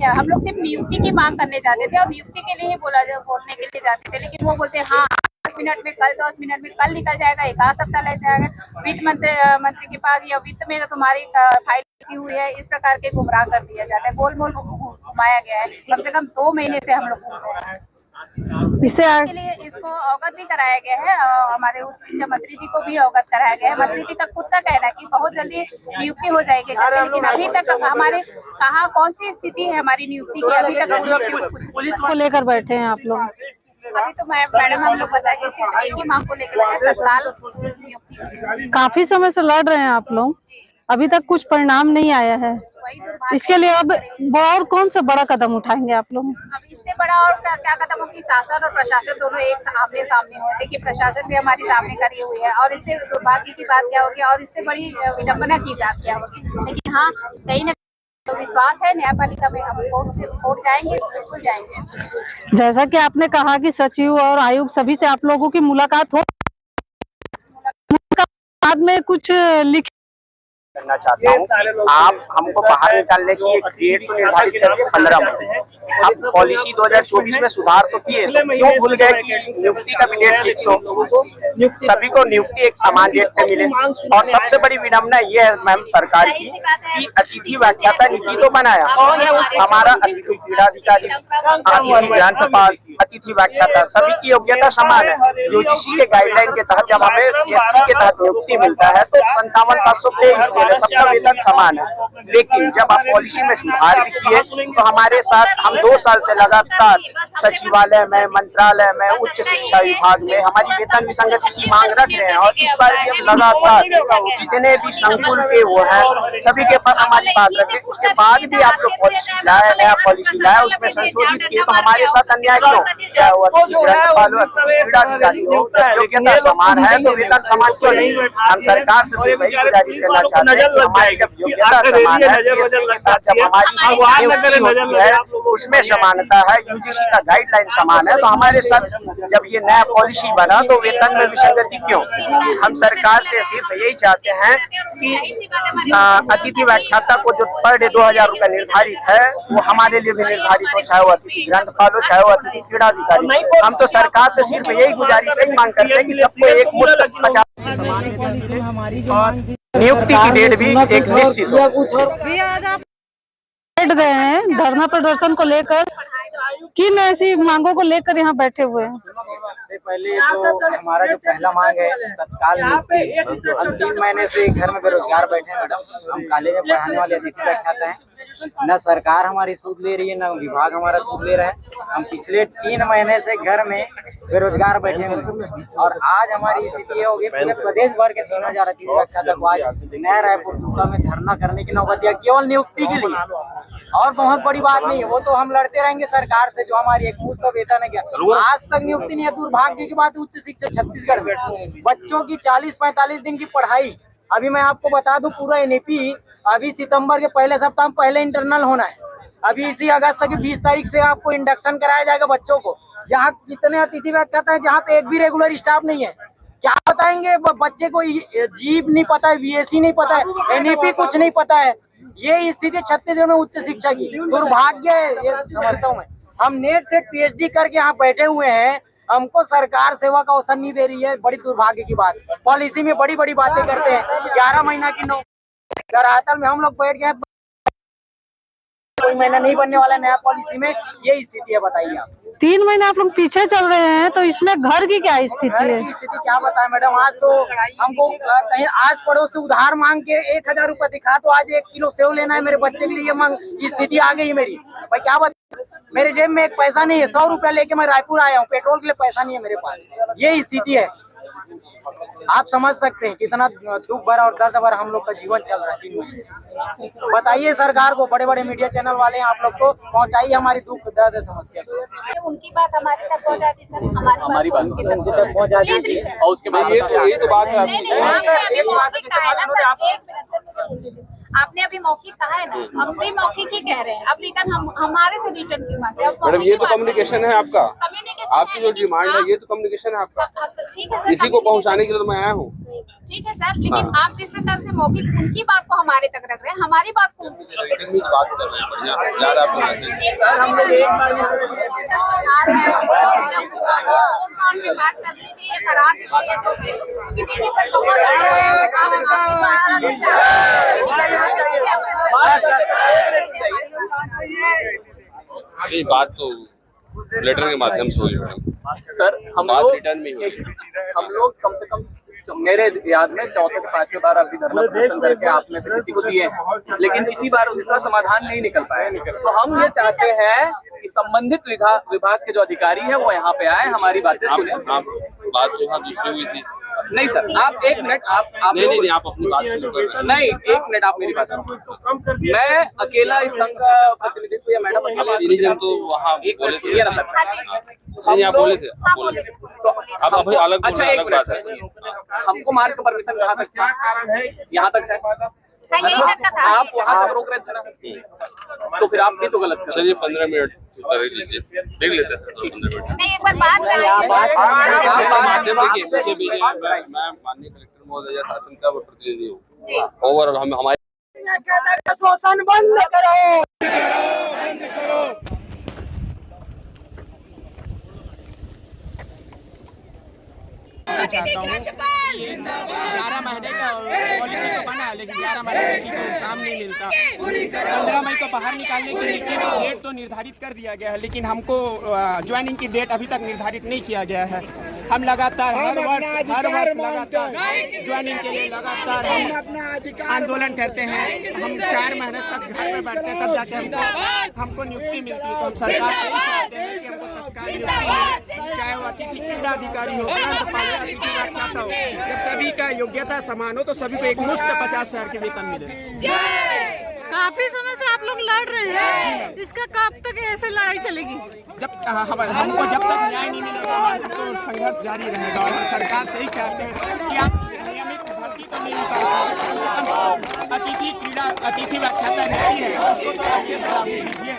क्या, हम लोग सिर्फ नियुक्ति की मांग करने जाते थे और नियुक्ति के लिए ही बोलने के लिए जाते थे, लेकिन वो बोलते हाँ 10 मिनट में कल, 10 मिनट में कल निकल जाएगा, एक आध सप्ताह लग जाएगा, वित्त मंत्री के पास या वित्त में तुम्हारी फाइल की हुई है, इस प्रकार के गुमराह कर दिया जाता है, गोल मोल घुमाया गया है। कम से कम 2 महीने से हम लोग घूम रहे हैं। इसके लिए इसको अवगत भी कराया गया है, हमारे उस शिक्षा मंत्री जी को भी अवगत कराया गया है। मंत्री जी का खुद का कहना है कि बहुत जल्दी नियुक्ति हो जाएगी करके, लेकिन अभी तक हमारे कहाँ कौन सी स्थिति है हमारी नियुक्ति की, अभी तक पुलिस को लेकर बैठे हैं आप लोग? अभी तो मैडम हम लोग बताए कि सिर्फ एक ही मांग को लेकर तत्काल नियुक्ति। काफी समय से लड़ रहे हैं आप लोग, अभी तक कुछ परिणाम नहीं आया है, इसके लिए अब और कौन सा बड़ा कदम उठाएंगे आप लोग? अब इससे बड़ा और क्या कदम हो कि शासन और प्रशासन दोनों एक आमने सामने हो। देखिए प्रशासन भी हमारी सामने खड़ी हुई है, और इससे दुर्भाग्य की बात क्या होगी और इससे बड़ी विडम्बना की बात क्या होगी। लेकिन हाँ, कहीं ना तो विश्वास है न्यायपालिका में, हम कोर्ट जाएंगे, बिल्कुल जाएंगे। जैसा कि आपने कहा कि सचिव और आयुक्त सभी से आप लोगों की मुलाकात हो, बाद में कुछ लिख करना चाहता हूँ। आप हमको बाहर निकालने की एक डेट तो निर्धारित करके 15 मई, अब पॉलिसी 2024 में सुधार तो किए, तो क्यों भूल गए कि नियुक्ति का भी डेट फिक्स हो, सभी को नियुक्ति एक समान डेट पे मिले। और सबसे बड़ी विडम्बना ये है मैम सरकार की कि अतिथि व्याख्याता नीति तो बनाया, हमारा अतिथि क्रीड़ाधिकारी, अतिथि ग्रंथपाल, अतिथि व्याख्याता सभी की योग्यता समान है। यूजीसी के गाइडलाइन के तहत जब हमें एससी के तहत नियुक्ति मिलता है तो 57,723 सबका वेतन समान है। लेकिन जब आप पॉलिसी में सुधार भी किए तो हमारे साथ हम 2 साल से लगातार सचिवालय में, मंत्रालय में, उच्च शिक्षा विभाग में हमारी वेतन विसंगति की मांग रख रहे हैं। और इस बार भी हम लगातार जितने भी संकुल के वो हैं सभी के पास हमारी बात रखे, उसके बाद भी आप लोग पॉलिसी लाए, नया पॉलिसी लाए, उसमें संशोधित किए, तो हमारे साथ अन्याय क्यों? चाहे वो क्रीड़ाधिकारी हो, योग्यता समान है तो वेतन समान क्यों नहीं? हम सरकार से सिर्फ यही गुजारिश करना चाहते हैं कि हमारी जब योग्यता समान है, जब हमारी है उसमें समानता है, यूजीसी का गाइडलाइन समान है, तो हमारे साथ जब ये नया पॉलिसी बना तो वेतन में विसंगति क्यों? हम सरकार से सिर्फ यही चाहते हैं कि अतिथि व्याख्याता को जो पर डे 2,000 रुपए निर्धारित है वो हमारे लिए भी निर्धारित हो, चाहे वो अतिथि ग्रंथपाल हो, चाहे वो अतिथि क्रीड़ाधिकारी। हम तो सरकार से सिर्फ यही गुजारिश ही मांग करते हैं कि सबको एक मुश्त 50 समान वेतन मिले और नियुक्ति की डेट भी एक निश्चित हो। आज आप बैठ गए हैं धरना प्रदर्शन को लेकर, किन ऐसी मांगों को लेकर यहाँ बैठे हुए हैं? सबसे पहले तो हमारा जो पहला मांग है तत्काल नियुक्ति। हम 3 महीने से घर में बेरोजगार बैठे हैं मैडम। हम कॉलेज में पढ़ाने वाले अतिथि व्याख्याता हैं, न सरकार हमारी सूद ले रही है, न विभाग हमारा सूद ले रहा है। हम पिछले 3 महीने से घर में बेरोजगार बैठे हुए और आज हमारी स्थिति ये होगी पूरे प्रदेश भर के 3,000 अतिथि व्याख्याता को आज नया रायपुर दुर्गा में धरना करने की नौबत दिया केवल नियुक्ति के लिए। और बहुत बड़ी बात नहीं है, वो तो हम लड़ते रहेंगे सरकार से जो हमारी एक मुश्त वेतन है। क्या आज तक नियुक्ति नहीं है? दुर्भाग्य की बात, उच्च शिक्षा छत्तीसगढ़ में बच्चों की 40-45 दिन की पढ़ाई। अभी मैं आपको बता दूं पूरा एनईपी अभी सितंबर के पहले सप्ताह में पहले इंटरनल होना है। अभी इसी अगस्त की 20 तारीख से आपको इंडक्शन कराया जाएगा बच्चों को। यहाँ कितने अतिथि व्याख्याता है जहाँ पे एक भी रेगुलर स्टाफ नहीं है, क्या बताएंगे बच्चे को? जीव नहीं पता है, वीएसी नहीं पता है, एनईपी कुछ नहीं पता है। ये स्थिति छत्तीसगढ़ में उच्च शिक्षा की दुर्भाग्य है, ये समझता हूँ मैं। हम नेट से पीएचडी करके यहाँ बैठे हुए हैं, हमको सरकार सेवा का अवसर नहीं दे रही है। बड़ी दुर्भाग्य की बात। पॉलिसी में बड़ी बड़ी बातें करते हैं, 11 महीना की धरातल में हम लोग बैठ गए, कोई महीना नहीं बनने वाला नया पॉलिसी में। ये स्थिति है, बताइए आप। 3 महीने आप लोग पीछे चल रहे हैं, तो इसमें घर की क्या स्थिति है? स्थिति क्या बताएं मैडम। आज तो हमको कहीं आस पड़ोस से उधार मांग के 1,000 रुपए दिखा तो आज 1 किलो सेव लेना है मेरे बच्चे के लिए, मांग स्थिति आ गई मेरी। भाई क्या बता, मेरे जेब में एक पैसा नहीं है, 100 रुपया लेके मैं रायपुर आया हूँ, पेट्रोल के लिए पैसा नहीं है मेरे पास। ये स्थिति है, आप समझ सकते हैं कितना दुख भरा और दर्द भरा हम लोग का जीवन चल रहा है 3 महीने से। बताइए सरकार को, बड़े बड़े मीडिया चैनल वाले हैं, आप लोग को पहुंचाइए हमारी दुख दर्द समस्या को। उनकी बात हमारे तक पहुंच जाती सर, हमारी बात उनके तक पहुंच जाती है। और उसके बाद ये तो बात है, आपने अभी मौखिक कहा है ना, हम भी मौखिक ही कह रहे हैं। अब रिटर्न हम हमारे से रिटर्न की मांग रहे हैं। मैडम ये तो कम्युनिकेशन है आपका, कम्युनिकेशन आपकी जो डिमांड है ये तो कम्युनिकेशन है आपका, ठीक है सर, इसी को पहुंचाने के लिए तो मैं आया हूँ। ठीक है सर, लेकिन आप जिस प्रकार से मौखिक उनकी बात को हमारे तक रख रहे हैं, हमारी बात को रिटर्न में बात कर रहे हैं, बढ़िया यार आप सर हम लोग एक बार बात कर लीजिए, करा दीजिए तो क्योंकि देखिए सर ये बात तो लेटर के माध्यम से हुई मैडम। सर हम बात लोग रिटर्न में हुई। हम लोग कम से कम मेरे याद में चौथे से पांचवें बार अभी धरना प्रदर्शन करके आप में से किसी को दिए हैं, लेकिन इसी बार उसका समाधान नहीं निकल पाया। तो हम ये चाहते हैं कि संबंधित विभाग के जो अधिकारी है वो यहाँ पे आए, हमारी बातें सुने। आप बात तो यहाँ दूसरी हुई थी। नहीं सर, आप एक मिनट, आप नहीं आप अपनी बात शुरू कर रहे हैं। नहीं, एक मिनट आप मेरी बात सुनो। मैं अकेला इस संघ का प्रतिनिधित्व या मैडम जन तो वहाँ एक मिनट सुनिए ना सर। नहीं आप बोले थे, आप बोले थे। तो अब अभी अलग अच्छा एक बात है। मिनट, हमको मार्च का परमिशन कहाँ तक था? यहाँ तक है। यही तक का था। आप वहाँ तक रोक रहे थे ना, तो फिर आप भी तो गलत कर रहे चलिए 15 मिनट कर लीजिए, देख लेते हैं सर 15 मिनट। नहीं, एक बार बात करेंगे। देखिए मैं माननीय कलेक्टर महोदय या शासन का प्रतिनिधि हूँ। ओवरऑल हम हमारे शोषण बंद करो। 11 महीने का पॉलिसी तो बना है, लेकिन 11 महीने में किसी को काम नहीं मिलता। 15 मई को बाहर निकालने के लिए डेट तो निर्धारित कर दिया गया है, लेकिन हमको ज्वाइनिंग की डेट अभी तक निर्धारित नहीं किया गया है। हम लगातार हर वर्ष लगातार ज्वाइनिंग के लिए लगातार हम आंदोलन करते हैं। हम 4 महीने तक घर में बैठते हैं, तब जाके हमको नियुक्ति मिलती है। तो हम सरकार से यही चाहते हैं कि हमको तत्काल नियुक्ति मिले, चाहे वो अतिथि क्रीड़ा अधिकारी हो, अतिथि व्याख्याता हो। जब सभी का योग्यता समान हो तो सभी को एक मुश्त 50,000 के वेतन मिले। काफी समय से आप लोग लड़ रहे हैं, इसका कब तक ऐसे लड़ाई चलेगी? हमको जब तक न्याय नहीं मिलेगा हम तो संघर्ष जारी रहेगा। और सरकार से ही चाहते हैं कि आप नियमित भर्ती तो नहीं निकालते, अतिथि क्रीड़ा अतिथि व्याख्याता नीति है उसको तो अच्छे से लागू कीजिए।